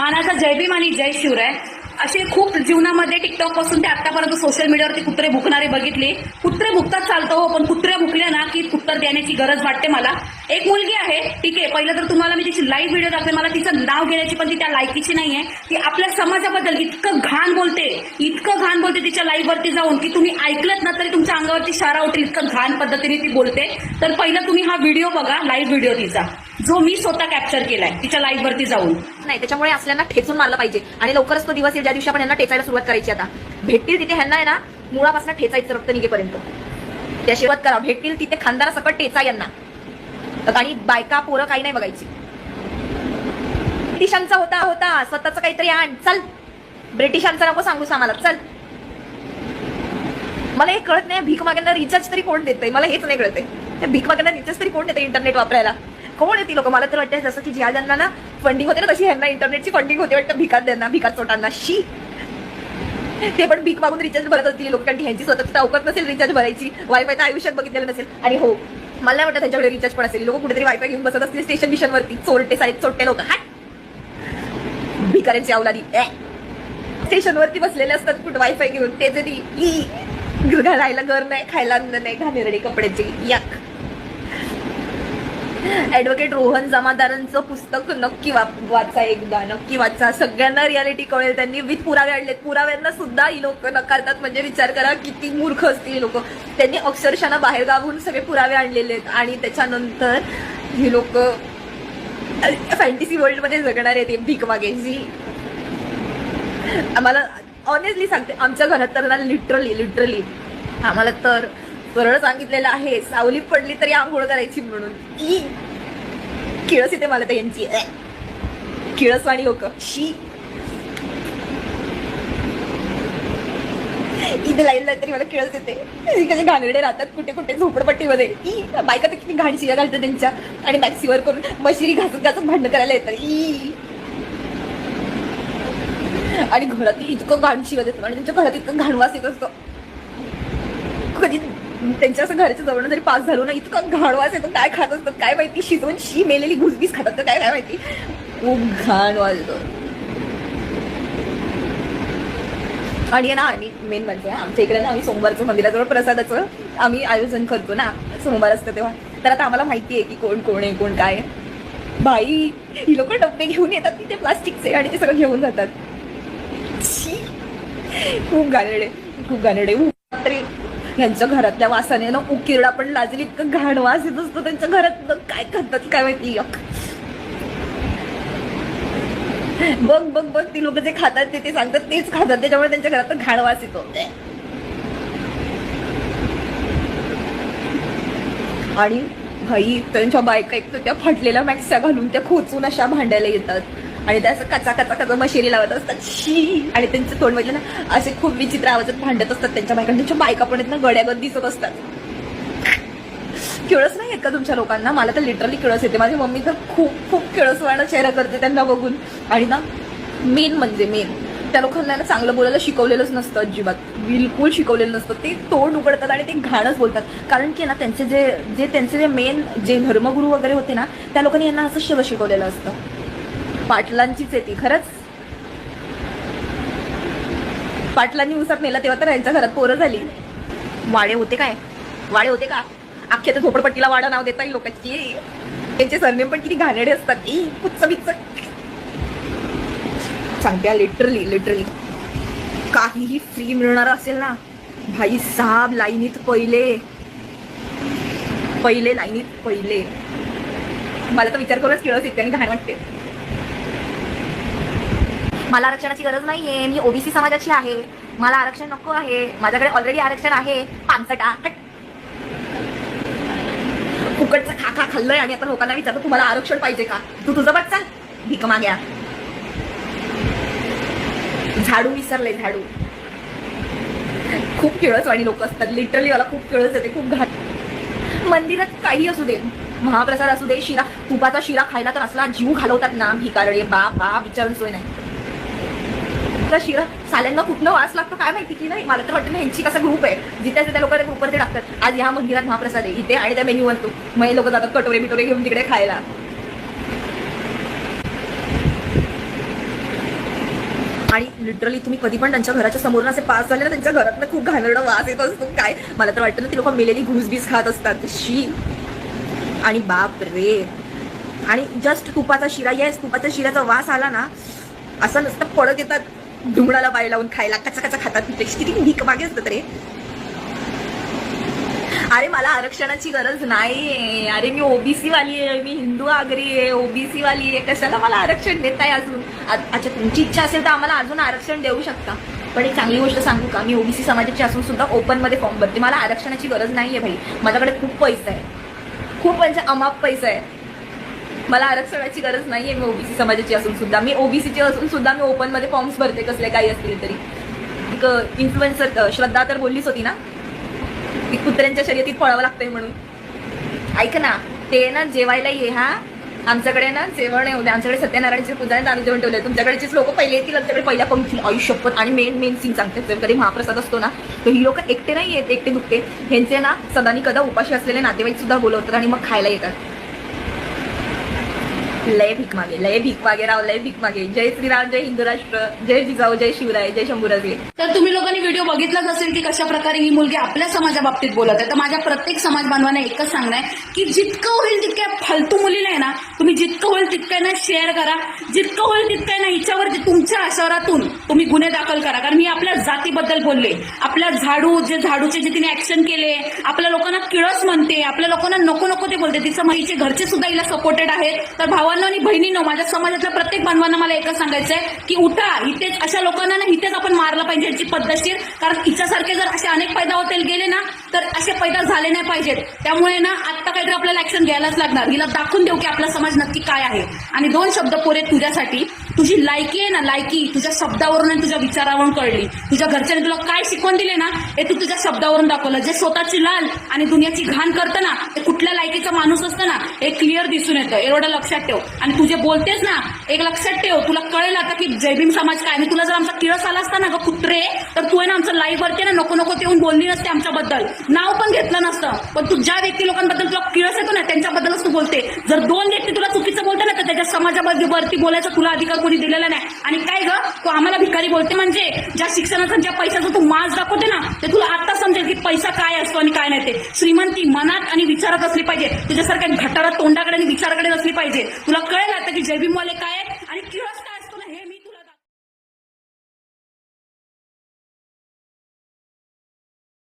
मानाचा जय भीम आणि जय शिवराय असे खूप जीवनामध्ये टिकटॉक पासून ते आतापर्यंत सोशल मीडियावरती कुत्रे भुकणारे बघितले. कुत्रे भुकतात चालतं हो, पण कुत्रे भुकले ना की उत्तर देण्याची गरज वाटते मला. एक मुलगी आहे, ठीक आहे, पहिलं तर तुम्हाला मी तिची लाईव्ह व्हिडिओ दाखवेन. मला तिचं नाव घेण्याची पण ती त्या लायकीची नाहीये. ती आपल्या समाजाबद्दल इतकं घाण बोलते, इतकं घाण बोलते तिच्या लाईव्ह वरती जाऊन की तुम्ही ऐकलत ना तरी तुमच्या अंगावरती शारा उठेल, इतकं घाण पद्धतीने ती बोलते. तर पहिलं तुम्ही हा व्हिडिओ बघा, लाईव्ह व्हिडिओ तिचा, जो मी स्वतः कॅप्चर केलाय तिच्या लाईव्ह वरती जाऊन. नाही, त्याच्यामुळे असल्यांना ठेचून मारलं पाहिजे. आणि लवकरच तो दिवस येईल ज्या दिवशी आपण यांना ठेचायला सुरुवात करायची. आता भेटतील तिथे ह्यांना आहे ना मुळापासून ठेचायचं, रक्त निघेपर्यंत त्या सुरुवात करा. भेटतील तिथे खानदारा सकट ठेचा यांना. आणि बायका पोरं काही नाही बघायची. ब्रिटिशांचा होता स्वतःच काहीतरी आण, चल. ब्रिटिशांचा नको सांगूस आम्हाला, चल. मला हे कळत नाही, भीक मागायला रिचार्ज तरी कोण देतंय, मला हेच नाही कळतंय. त्या भीक मागायला रिचार्ज तरी कोण देते इंटरनेट वापरायला? कोण आहे ती लोक? मला तर वाटतं जसं की ज्या ज्यांना ना फंडिंग होते ना तशी ह्यांना इंटरनेटची फंडिंग होते वाटतं, भिकात त्यांना, भिकात चोटांना. शी, ते पण भीक मागून रिचार्ज भरत असतील लोक, कारण ह्यांची स्वतःची अवकात नसेल रिचार्ज भरायची. वायफाय तर आयुष्यात बघितलेलं नसेल. आणि हो, मला नाही वाटतं त्यांच्याकडे रिचार्ज पण असेल. लोक कुठेतरी वायफाय घेऊन बसत असतील स्टेशन मिशन वरती. चोरटे साहेब, चोरटे लोक, हा भिकाऱ्यांची अवलादी स्टेशनवरती बसलेले असतात कुठं वायफाय घेऊन. त्याचे ती घालायला घर नाही, खायला अन्न नाही, घाणेरडे कपड्याचे. याक. ऍडव्होकेट रोहन जमादारांचं पुस्तक नक्की वाचा, एकदा नक्की वाचा. सगळ्यांना रियालिटी कळेल. त्यांनी विथ पुरावे आणलेत. पुराव्यांना सुद्धा ही लोक नकारतात. म्हणजे विचार करा किती मूर्ख असतील लोक. त्यांनी अक्षरशः बाहेर गावून सगळे पुरावे आणलेले आहेत. आणि त्याच्यानंतर ही लोक फॅन्टसी वर्ल्ड मध्ये जगणार आहेत. भीक मागायची. आम्हाला ऑनेस्टली सांगते, आमच्या घरात तर ना लिटरली आम्हाला तर सरळ सांगितलेलं आहे, सावली पडली तरी आंघोळ करायची म्हणून. किळस येते मला तर यांची किळसवाणी लोक. शी, इथे लाईनला तरी मला किळस येते. कसे घाणेरडे राहतात कुठे कुठे झोपडपट्टीमध्ये. बायका तर किती घाण शिव्या घालतात त्यांच्या. आणि मॅक्सीवर करून मशिरी घासत भांडण करायला येतात. आणि घरात इतकं घाण शिव्या देतात आणि त्यांच्या घरात इतकं घाणवास येत असतो. कधी त्यांच्या असं घराच्या जवळ जरी पास झालो ना, इतकं घाणवास येतो. काय खात असतात काय माहिती, शिजवून शी मेलेली घुसबीस खातात तर काय माहिती. खूप घाण वाजतो. आणि ना, आणि मेन म्हणजे आमच्या इकडे ना आम्ही सोमवारचं मंदिराजवळ प्रसादाचं आम्ही आयोजन करतो ना, सोमवार असतं तेव्हा. तर आता आम्हाला माहिती आहे की कोण कोण आहे, कोण काय. बाई, ही लोक डब्बे घेऊन येतात तिथे प्लास्टिकचे आणि ते सगळं घेऊन जातात. खूप घाणेरडे. तरी यांच्या घरातल्या वासाने ना उकिरडा पण लाजेल, इतकं घाण वास येत असतो त्यांच्या घरात. काय करतात काय माहिती. बघ ती लोक जे खातात ते सांगतात तेच खातात, त्याच्यामुळे त्यांच्या घरात घाण वास येतो. आणि भाई त्यांच्या बायका एक तर त्या फाटलेल्या मॅक्स्या घालून त्या खोचून अशा भांडायला येतात. आणि त्या असं कचा मशिरी लावत असतात. शी. आणि त्यांचं तोंड म्हटलं ना असे खूप विचित्र आवाजात भांडत असतात त्यांच्या बायका. त्यांच्या बायका पण ना गड्यागत दिसत असतात. किळस नाही येत का तुमच्या लोकांना? मला तर लिटरली किळस येते. माझी मम्मी तर खूप किळसवाणा चेहरा करते त्यांना बघून. आणि ना मेन त्या लोकांना ना चांगलं बोलायला शिकवलेलंच नसतं, अजिबात बिलकुल शिकवलेलं नसतं. ते तोंड उघडतात आणि ते घाणच बोलतात. कारण की ना त्यांचे जे मेन जे धर्मगुरू वगैरे होते ना, त्या लोकांनी यांना असं सगळं शिकवलेलं असतं. पाटलांचीच येते खरंच. पाटलांनी उसात नेला तेव्हा तर यांच्या घरात पोरं झाली. वाडे होते का? अख्ख्या त्या झोपडपट्टीला वाडा नाव देता येईल लोकांची. त्यांचे सरनेम पण किती घाणेरडे असतात. पुच्च सांगते लिटरली काहीही फ्री मिळणार असेल ना, भाई साहेब लाईनीत पहिले. मला तर विचार करूनच किळस येते आणि घाण वाटते. मला आरक्षणाची गरज नाहीये, मी ओबीसी समाजाची आहे. मला आरक्षण नको आहे. माझ्याकडे ऑलरेडी आरक्षण आहे. 5 फुकटचं खा खाल्लंय आणि आता लोकांना विचारतो तुम्हाला आरक्षण पाहिजे का? तू तुझं बघ, चाल भीक माग्या. झाडू विसरले, झाडू. खूप किळसवाणी लोक असतात. लिटरली मला खूप किळस येते, खूप घाण. मंदिरात काही असू दे, महाप्रसाद असू दे, शिरा, तुपाचा शिरा खायला तर असला जीव घालवतात ना भिकारडे. बाप विचारून सोय नाही. शिरा साल्यांना कुठलं वास लागतो काय माहिती की नाही. मला तर वाटतं ना ह्यांची कसा ग्रुप आहे, जिथे त्या लोकांना ग्रुपवर ते टाकतात आज ह्या मंदिरात महाप्रसाद आहे इथे, आणि त्या मेन्यू बनतो. मग लोक जातात कटोरे बिटोरे घेऊन तिकडे खायला. आणि लिटरली तुम्ही कधी पण त्यांच्या घराच्या समोर असे पास झाले ना, त्यांच्या घरातनं खूप घाणेरडा वास येत असतो. काय मला तर वाटतं ना, ती लोक मेलेली घुसबीस खात असतात. शी. आणि बाप रे. आणि जस्ट तुपाचा शिरा, येस तुपाच्या शिऱ्याचा वास आला ना, असं नसतं पडत येतात ढुंगणाला पाय लावून खायला, कचा कचा खातात. किती भीक मागे असतात रे. अरे मला आरक्षणाची गरज नाहीये. अरे मी ओबीसी वाली आहे, मी हिंदू आगरी आहे, ओबीसी वाली आहे. कशाला मला आरक्षण देताय अजून? अच्छा तुमची इच्छा असेल तर आम्हाला अजून आरक्षण देऊ शकता. पण एक चांगली गोष्ट सांगू का, मी ओबीसी समाजाची असून सुद्धा ओपन मध्ये फॉर्म भरते. मला आरक्षणाची गरज नाहीये भाई. माझ्याकडे खूप पैसा आहे, खूप म्हणजे अमाप पैसा आहे. मला आरक्षणाची गरज नाहीये. मी ओबीसी समाजाची असून सुद्धा, मी ओबीसीची असून सुद्धा मी ओपन मध्ये फॉर्म्स भरते, कसले काही असले तरी. एक इन्फ्लुएन्सर श्रद्धा तर बोललीच होती ना, की कुत्र्यांच्या शर्यतीत पळावं लागतंय म्हणून. ऐक ना, ते ना जेवायला ये हा. आमच्याकडे ना जेवण आहे उद्या. आमच्याकडे सत्यनारायणची पूजा आहे, आम्ही जेवण ठेवलंय. तुमच्याकडेचीच लोक पहिले येतील, आमच्याकडे पहिल्या पंक्ती आयुष्यपत. आणि मेन सीन सांगते, कधी महाप्रसाद असतो ना, तर ही लोक एकटे नाही येत, एकटे दुखते. ह्यांचे ना सदानी कदा उपाशी असलेले नातेवाईक सुद्धा बोलवतात आणि मग खायला येतात. लय भीक मागे राव, लय भीक मागे. जय श्रीराम, जय हिंदू राष्ट्र, जय जिजाऊ, जय शिवराय, जय शंभूराजे. तर तुम्ही लोकांनी व्हिडिओ बघितलाच असेल की कशा प्रकारे ही मुलगी आपल्या समाजाबाबतीत बोलत आहे. तर माझ्या प्रत्येक समाज बांधवांना एकच सांगणं आहे की जितकं होईल तितक्या फालतू मुलीला आहे ना, तुम्ही जितकं होईल तितकं ना शेअर करा, जितकं होईल तितकं ना हिच्यावरती तुमच्या शहरातून तुम्ही गुन्हे दाखल करा. कारण मी आपल्या जातीबद्दल बोलले, आपल्या झाडूचे जे तिने ऍक्शन केले, आपल्या लोकांना किळस म्हणते, आपल्या लोकांना नको ते बोलते. तिचं माईचे घरचे सुद्धा हिला सपोर्टेड आहेत. तर भावांनो आणि बहिणींनो, माझ्या समाजातल्या प्रत्येक बांधवांना मला एकच सांगायचं आहे की उठा. इथेच अशा लोकांना ना इथेच आपण मारलं पाहिजे याची पद्धतशीर. कारण हिच्यासारखे जर असे अनेक पैदा होतील गेले ना, तर असे पैदा झाले नाही पाहिजेत. त्यामुळे ना आत्ता काहीतरी आपल्याला ऍक्शन घ्यायलाच लागणार. हिला दाखवून देऊ की आपला समाज नक्की काय आहे. आणि 2 शब्द पोरे तुझ्यासाठी. तुझी लायकी आहे ना, लायकी तुझ्या शब्दावरून आणि तुझ्या विचारावरून कळली. तुझ्या घरच्यांनी तुला काय शिकवण दिले ना, हे तू तुझ्या शब्दावरून दाखवलं. जे स्वतःची लाल आणि दुनियाची घाण करतं ना, ते कुठल्या लायकीचा माणूस असतं ना, हे क्लिअर दिसून येतं. एवढं लक्षात ठेव. आणि तू जे बोलतेस ना, एक लक्षात ठेव, तुला कळेल आता की जयभीम समाज काय. आणि तुला जर आमचा किळस आला असता ना ग कुत्रे, तर तू आहे ना आमचं लाईव्ह वरती ना नको ते येऊन बोलली नसते आमच्याबद्दल, नाव पण घेतलं नसतं. पण तू ज्या व्यक्ती लोकांबद्दल तुला किळस येतो ना, त्यांच्याबद्दलच तू बोलते. जर 2 व्यक्ती तुला चुकीचं बोलते ना, तर त्याच्या समाजावरती बोलायचा तुला अधिकार कोणी दिलेला नाही. आणि काय ग, तू आम्हाला भिकारी बोलते म्हणजे ज्या शिक्षणाचा ज्या पैशाचा तू माज दाखवते ना, ते तुला आता समजेल की पैसा काय असतो आणि काय नाही. ते श्रीमंती मनात आणि विचारात असली पाहिजे. तुझ्यासारख्या घटारात तोंडाकडे आणि विचाराकडे असली पाहिजे. तुला कळेल आता की जयभीमवाले काय आहेत